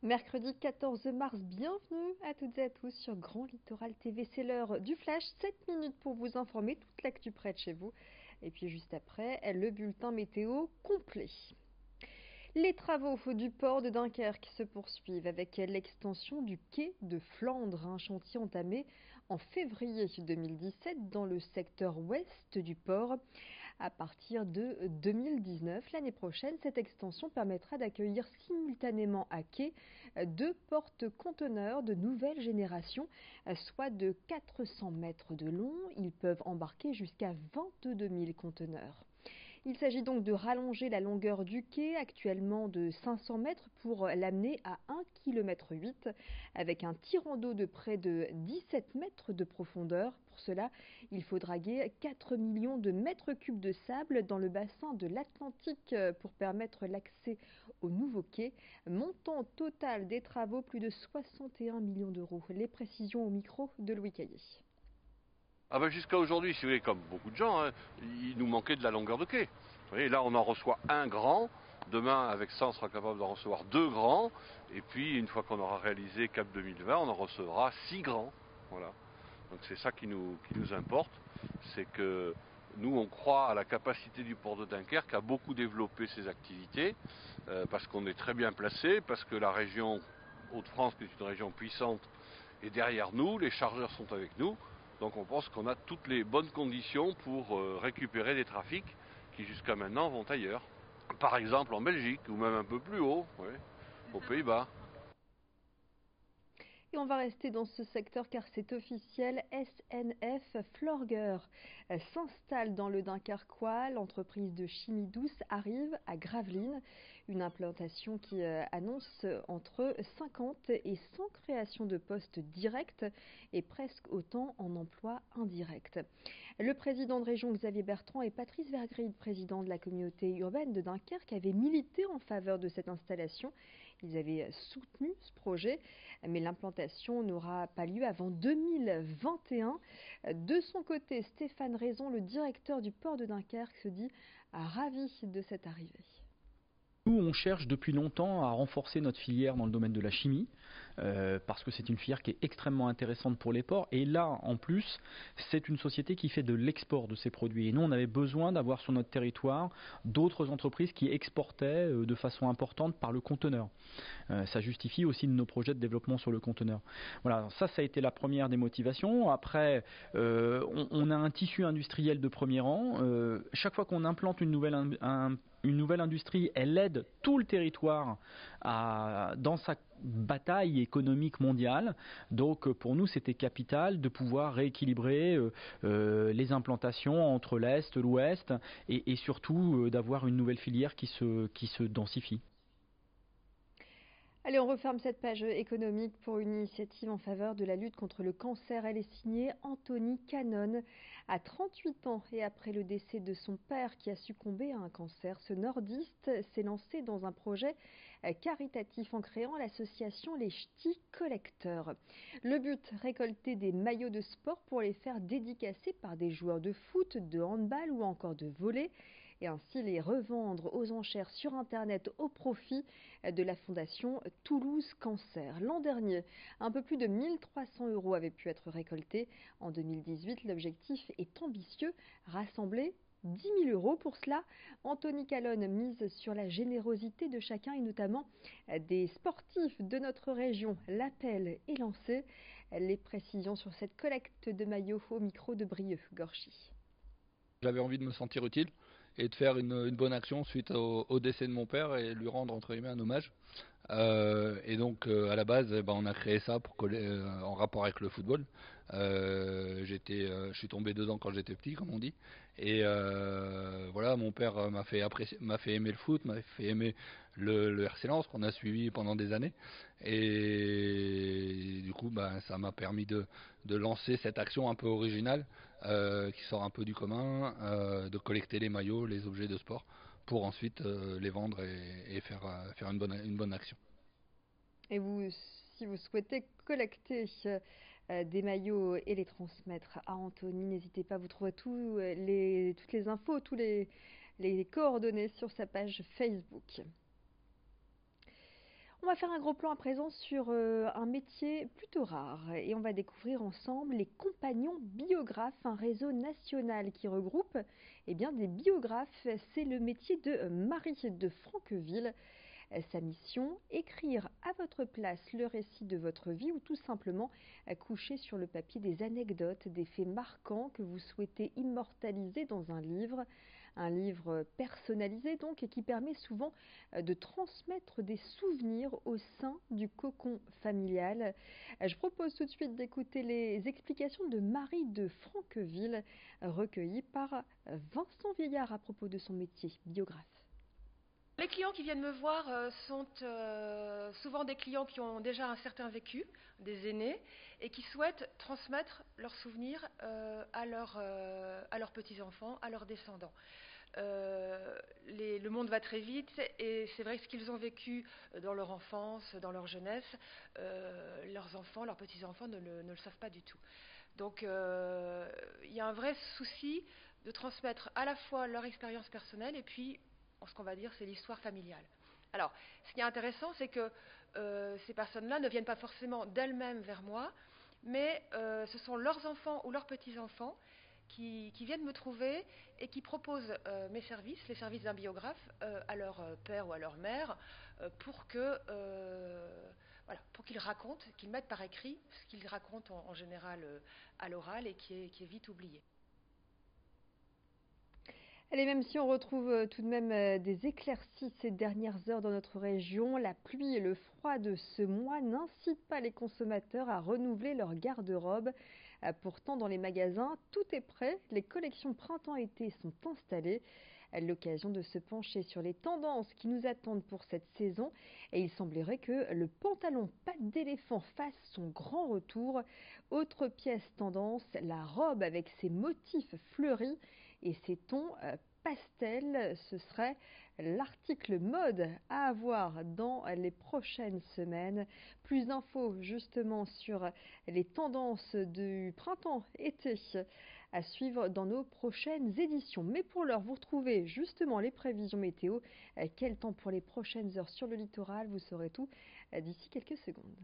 Mercredi 14 mars, bienvenue à toutes et à tous sur Grand Littoral TV. C'est l'heure du flash, 7 minutes pour vous informer, toute l'actu près de chez vous. Et puis juste après, le bulletin météo complet. Les travaux du port de Dunkerque se poursuivent avec l'extension du quai de Flandre, un chantier entamé en février 2017 dans le secteur ouest du port. À partir de 2019, l'année prochaine, cette extension permettra d'accueillir simultanément à quai deux porte-conteneurs de nouvelle génération, soit de 400 mètres de long. Ils peuvent embarquer jusqu'à 22 000 conteneurs. Il s'agit donc de rallonger la longueur du quai, actuellement de 500 mètres, pour l'amener à 1,8 km, avec un tirant d'eau de près de 17 mètres de profondeur. Pour cela, il faut draguer 4 millions de mètres cubes de sable dans le bassin de l'Atlantique pour permettre l'accès au nouveau quai. Montant total des travaux, plus de 61 millions d'euros. Les précisions au micro de Louis Caillé. Jusqu'à aujourd'hui, si vous voulez, comme beaucoup de gens, il nous manquait de la longueur de quai. Vous voyez, là on en reçoit un grand. Demain, avec ça, on sera capable d'en recevoir 2 grands. Et puis, une fois qu'on aura réalisé Cap 2020, on en recevra 6 grands. Voilà. Donc c'est ça qui nous importe. C'est que nous, on croit à la capacité du port de Dunkerque à beaucoup développer ses activités, parce qu'on est très bien placé, parce que la région Hauts-de-France, qui est une région puissante, est derrière nous, les chargeurs sont avec nous. Donc on pense qu'on a toutes les bonnes conditions pour récupérer des trafics qui jusqu'à maintenant vont ailleurs. Par exemple en Belgique, ou même un peu plus haut, aux Pays-Bas. Et on va rester dans ce secteur car c'est officiel, SNF Florger s'installe dans le Dunkerquois. L'entreprise de chimie douce arrive à Gravelines. Une implantation qui annonce entre 50 et 100 créations de postes directs et presque autant en emploi indirect. Le président de région Xavier Bertrand et Patrice Vergriede, président de la communauté urbaine de Dunkerque, avaient milité en faveur de cette installation. Ils avaient soutenu ce projet, mais l'implantation n'aura pas lieu avant 2021. De son côté, Stéphane Raison, le directeur du port de Dunkerque, se dit ravi de cette arrivée. Nous, on cherche depuis longtemps à renforcer notre filière dans le domaine de la chimie, parce que c'est une filière qui est extrêmement intéressante pour les ports. Et là, en plus, c'est une société qui fait de l'export de ses produits. Et nous, on avait besoin d'avoir sur notre territoire d'autres entreprises qui exportaient de façon importante par le conteneur. Ça justifie aussi nos projets de développement sur le conteneur. Voilà, ça a été la première des motivations. Après, on a un tissu industriel de premier rang. Chaque fois qu'on implante une nouvelle industrie, elle aide tout le territoire dans sa bataille économique mondiale. Donc pour nous, c'était capital de pouvoir rééquilibrer les implantations entre l'Est, l'Ouest et surtout d'avoir une nouvelle filière qui se densifie. Allez, on referme cette page économique pour une initiative en faveur de la lutte contre le cancer. Elle est signée Anthony Cannon. À 38 ans et après le décès de son père qui a succombé à un cancer, ce nordiste s'est lancé dans un projet caritatif en créant l'association Les Ch'tis Collecteurs. Le but, récolter des maillots de sport pour les faire dédicacer par des joueurs de foot, de handball ou encore de volley, et ainsi les revendre aux enchères sur Internet au profit de la fondation Toulouse Cancer. L'an dernier, un peu plus de 1 300 € avaient pu être récoltés. En 2018, l'objectif est ambitieux, rassembler 10 000 €. Pour cela, Anthony Cannon mise sur la générosité de chacun et notamment des sportifs de notre région. L'appel est lancé. Les précisions sur cette collecte de maillots au micro de Brieux-Gorchy. J'avais envie de me sentir utile et de faire une bonne action suite au décès de mon père et lui rendre entre guillemets un hommage. Et donc à la base, on a créé ça pour en rapport avec le football. Je suis tombé dedans quand j'étais petit, comme on dit. Et voilà, mon père m'a fait aimer le foot, m'a fait aimer le RC Lens qu'on a suivi pendant des années. Et du coup, ça m'a permis de lancer cette action un peu originale qui sort un peu du commun, de collecter les maillots, les objets de sport, pour ensuite les vendre et faire une bonne action. Et vous, si vous souhaitez collecter des maillots et les transmettre à Anthony, n'hésitez pas, vous trouverez toutes les infos, tous les coordonnées sur sa page Facebook. On va va faire un gros plan à présent sur un métier plutôt rare et on va découvrir ensemble les compagnons biographes, un réseau national qui regroupe des biographes. C'est le métier de Marie de Franqueville. Sa mission, écrire à votre place le récit de votre vie ou tout simplement coucher sur le papier des anecdotes, des faits marquants que vous souhaitez immortaliser dans un livre personnalisé donc et qui permet souvent de transmettre des souvenirs au sein du cocon familial. Je propose tout de suite d'écouter les explications de Marie de Franqueville recueillies par Vincent Vieillard à propos de son métier biographe. Les clients qui viennent me voir sont souvent des clients qui ont déjà un certain vécu, des aînés, et qui souhaitent transmettre leurs souvenirs à leurs petits-enfants, à leurs descendants. Le monde va très vite et c'est vrai que ce qu'ils ont vécu dans leur enfance, dans leur jeunesse, leurs enfants, leurs petits-enfants ne le savent pas du tout. Donc il y a un vrai souci de transmettre à la fois leur expérience personnelle et puis ce qu'on va dire, c'est l'histoire familiale. Alors, ce qui est intéressant, c'est que ces personnes-là ne viennent pas forcément d'elles-mêmes vers moi, mais ce sont leurs enfants ou leurs petits-enfants qui viennent me trouver et qui proposent mes services, les services d'un biographe, à leur père ou à leur mère, pour qu'ils racontent, qu'ils mettent par écrit ce qu'ils racontent en général à l'oral et qui est vite oublié. Allez, même si on retrouve tout de même des éclaircies ces dernières heures dans notre région, la pluie et le froid de ce mois n'incitent pas les consommateurs à renouveler leur garde-robe. Pourtant, dans les magasins, tout est prêt. Les collections printemps-été sont installées. L'occasion de se pencher sur les tendances qui nous attendent pour cette saison. Et il semblerait que le pantalon patte d'éléphant fasse son grand retour. Autre pièce tendance, la robe avec ses motifs fleuris et ses tons pastel. Ce serait l'article mode à avoir dans les prochaines semaines. Plus d'infos justement sur les tendances du printemps-été à suivre dans nos prochaines éditions. Mais pour l'heure, vous retrouvez justement les prévisions météo. Quel temps pour les prochaines heures sur le littoral? Vous saurez tout d'ici quelques secondes.